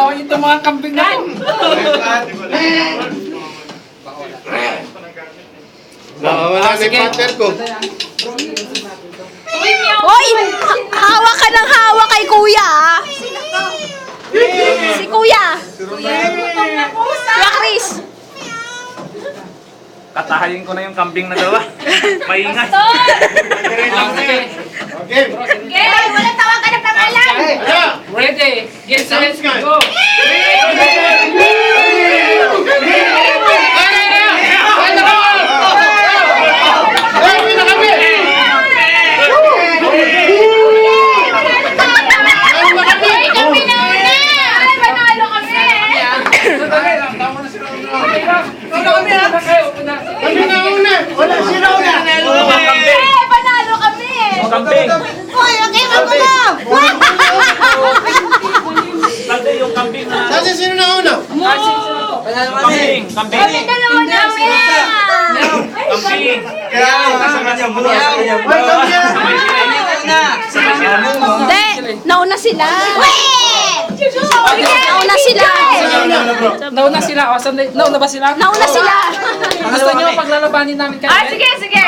Kawawa itong mga kambing na to. Wala na yung partner ko. Hoy! Hawak ka ng hawak kay kuya, ah. Si kuya. Kuya Chris. Katahayin ko na yung kambing na dalawa. Maingay. Okay. Okay, wala tawagan ng pangalan. Ready. Get set. Go. Wala, sino una? Panalo kami. Kambing. Hoy, okay, magulo. Sabi yung kambing na. Sabi, sino na una? Kambing. Kambing. Kami dalawa namin. Kambing. Hindi, nauna sila. Nauna sila. Nauna sila. O, nauna ba sila? Nauna sila. Gusto nyo paglalabanin namin kayo? Sige, sige.